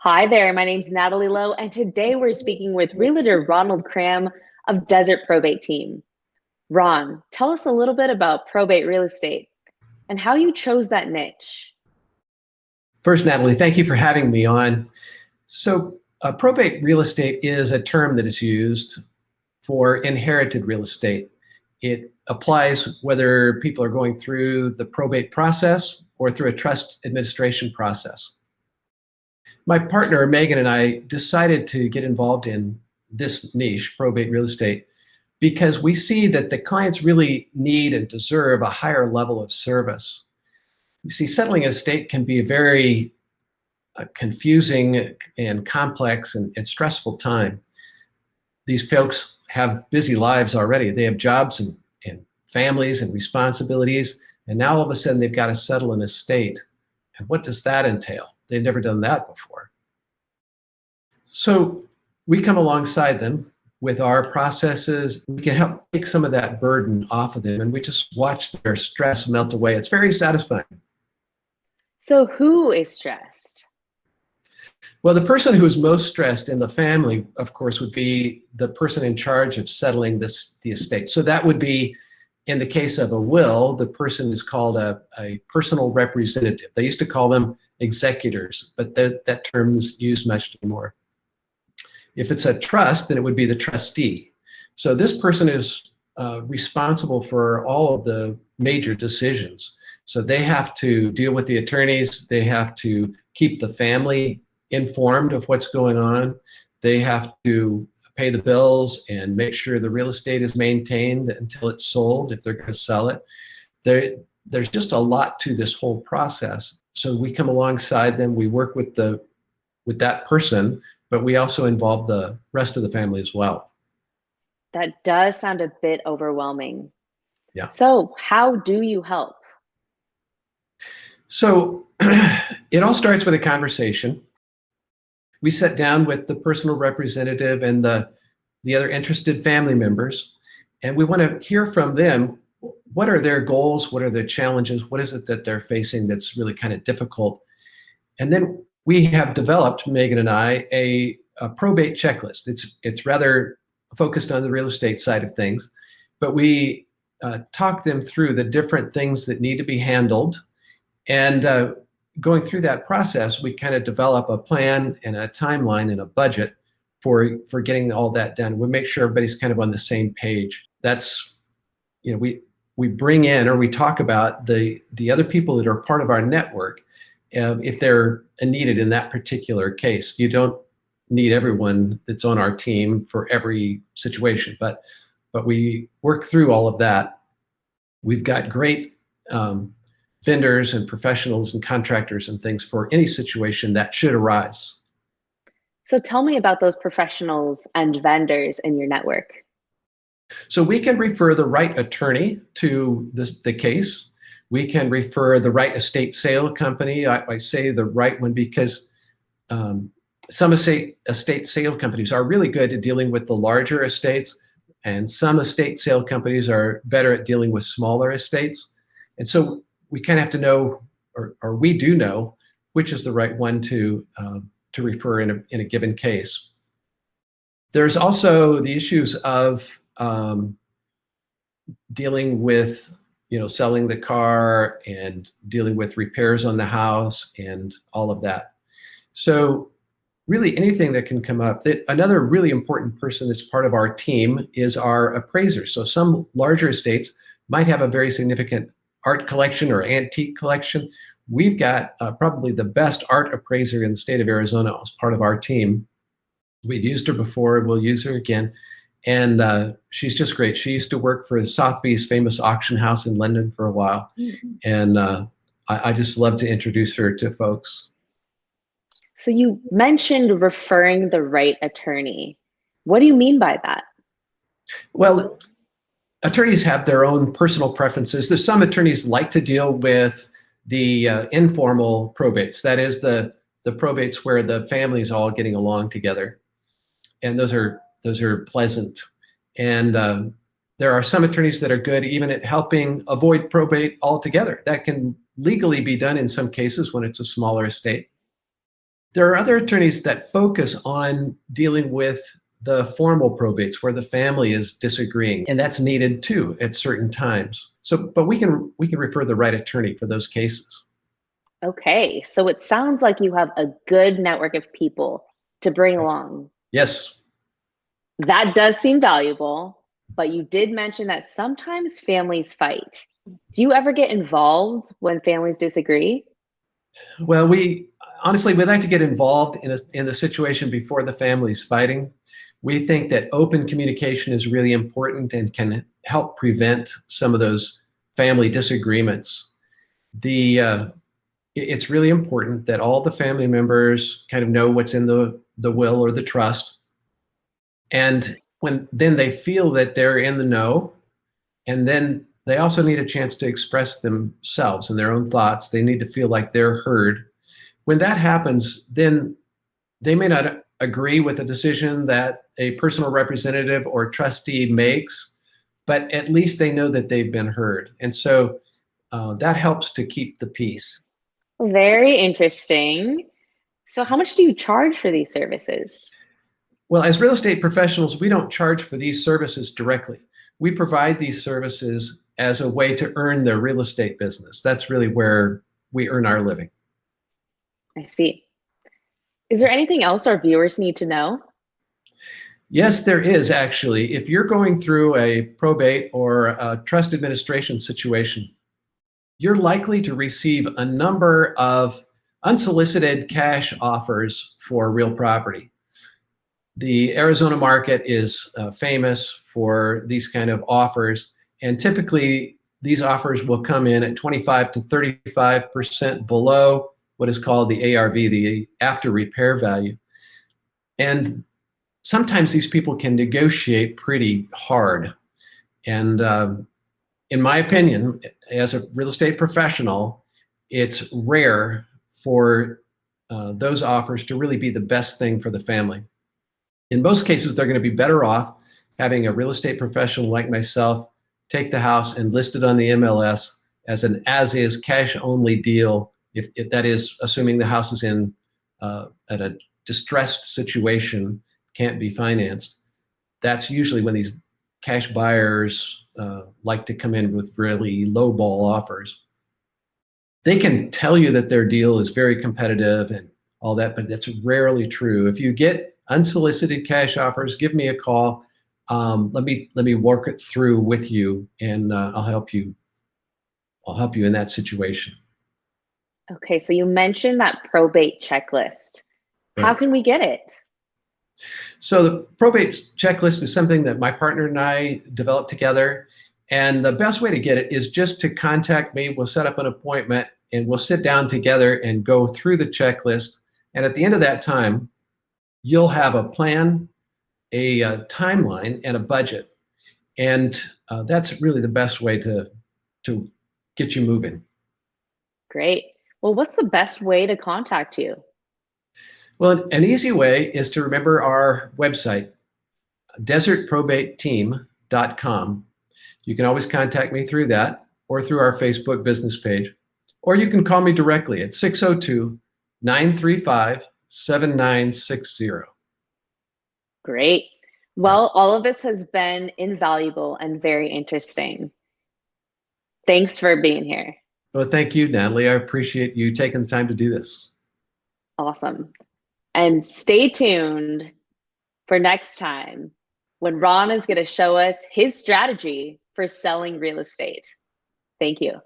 Hi there, my name's Natalie Lowe, and today we're speaking with Realtor Ronald Cram of Desert Probate Team. Ron, tell us a little bit about probate real estate and how you chose that niche. First, Natalie, thank you for having me on. Probate real estate is a term that is used for inherited real estate. It applies whether people are going through the probate process or through a trust administration process. My partner, Megan, and I decided to get involved in this niche, probate real estate, because we see that the clients really need and deserve a higher level of service. You see, settling a estate can be a very confusing and complex and stressful time. These folks have busy lives already. They have jobs and families and responsibilities, and now all of a sudden they've got to settle an estate. And what does that entail? They've never done that before. So we come alongside them with our processes. We can help take some of that burden off of them, and we just watch their stress melt away. It's very satisfying. So, who is stressed? Well, the person who is most stressed in the family, of course, would be the person in charge of settling the estate. So that would be, in the case of a will, the person is called a personal representative. They used to call them executors, but that term is used much more. If it's a trust, then it would be the trustee. So this person is responsible for all of the major decisions. So they have to deal with the attorneys. They have to keep the family informed of what's going on. They have to pay the bills and make sure the real estate is maintained until it's sold, if they're going to sell it. There's just a lot to this whole process. So we come alongside them. We work with that person, but we also involve the rest of the family as well. That does sound a bit overwhelming. Yeah. So, how do you help? So it all starts with a conversation. We sit down with the personal representative and the other interested family members, and we want to hear from them. What are their goals? What are their challenges? What is it that they're facing that's really kind of difficult? And then we have developed, Megan and I, a probate checklist. It's rather focused on the real estate side of things, but we talk them through the different things that need to be handled. And going through that process, we kind of develop a plan and a timeline and a budget for getting all that done. We make sure everybody's kind of on the same page. That's, we bring in, or we talk about the other people that are part of our network, if they're needed in that particular case. You don't need everyone that's on our team for every situation, but we work through all of that. We've got great vendors and professionals and contractors and things for any situation that should arise. So, tell me about those professionals and vendors in your network. So we can refer the right attorney to the case. We can refer the right estate sale company. I say the right one because some estate sale companies are really good at dealing with the larger estates, and some estate sale companies are better at dealing with smaller estates. And so we kind of have to know, or we do know, which is the right one to refer in a given case. There's also the issues of dealing with, selling the car and dealing with repairs on the house and all of that. So really anything that can come up. Another really important person that's part of our team is our appraiser. So some larger estates might have a very significant art collection or antique collection. We've got probably the best art appraiser in the state of Arizona as part of our team. We've used her before, and we'll use her again. And she's just great. She used to work for Sotheby's famous auction house in London for a while. Mm-hmm. And I just love to introduce her to folks. So you mentioned referring the right attorney. What do you mean by that? Well, attorneys have their own personal preferences. There's some attorneys like to deal with the informal probates. That is the probates where the family is all getting along together. And those are pleasant. And there are some attorneys that are good even at helping avoid probate altogether. That can legally be done in some cases when it's a smaller estate. There are other attorneys that focus on dealing with the formal probates where the family is disagreeing, and that's needed too at certain times. So, but we can refer the right attorney for those cases. Okay, so it sounds like you have a good network of people to bring along. Yes. That does seem valuable, but you did mention that sometimes families fight. Do you ever get involved when families disagree? Well, we honestly we'd like to get involved in the situation before the family's fighting. We think that open communication is really important and can help prevent some of those family disagreements. The it's really important that all the family members kind of know what's in the will or the trust, and when then they feel that they're in the know, and then they also need a chance to express themselves and their own thoughts. They need to feel like they're heard. When that happens, then they may not agree with a decision that a personal representative or trustee makes, but at least they know that they've been heard. And so that helps to keep the peace. Very interesting. So, how much do you charge for these services? Well, as real estate professionals, we don't charge for these services directly. We provide these services as a way to earn their real estate business. That's really where we earn our living. I see. Is there anything else our viewers need to know? Yes, there is actually. If you're going through a probate or a trust administration situation, you're likely to receive a number of unsolicited cash offers for real property. The Arizona market is famous for these kind of offers, and typically these offers will come in at 25 to 35% below what is called the ARV, the after repair value. And sometimes these people can negotiate pretty hard. And in my opinion, as a real estate professional, it's rare for those offers to really be the best thing for the family. In most cases, they're going to be better off having a real estate professional like myself take the house and list it on the MLS as an as-is cash-only deal, if that is assuming the house is in at a distressed situation, can't be financed. That's usually when these cash buyers like to come in with really low ball offers. They can tell you that their deal is very competitive and all that, but that's rarely true. If you get unsolicited cash offers, give me a call. Let me work it through with you, and I'll help you. I'll help you in that situation. Okay, so you mentioned that probate checklist. How Right. can we get it? So the probate checklist is something that my partner and I developed together. And the best way to get it is just to contact me. We'll set up an appointment and we'll sit down together and go through the checklist. And at the end of that time, you'll have a plan, a timeline, and a budget. And that's really the best way to get you moving. Great. Well, what's the best way to contact you? Well, an easy way is to remember our website, desertprobateteam.com. You can always contact me through that or through our Facebook business page, or you can call me directly at 602-935-7960. Great. Right. Well, all of this has been invaluable and very interesting. Thanks for being here. Well, thank you, Natalie. I appreciate you taking the time to do this. Awesome. And stay tuned for next time when Ron is going to show us his strategy for selling real estate. Thank you.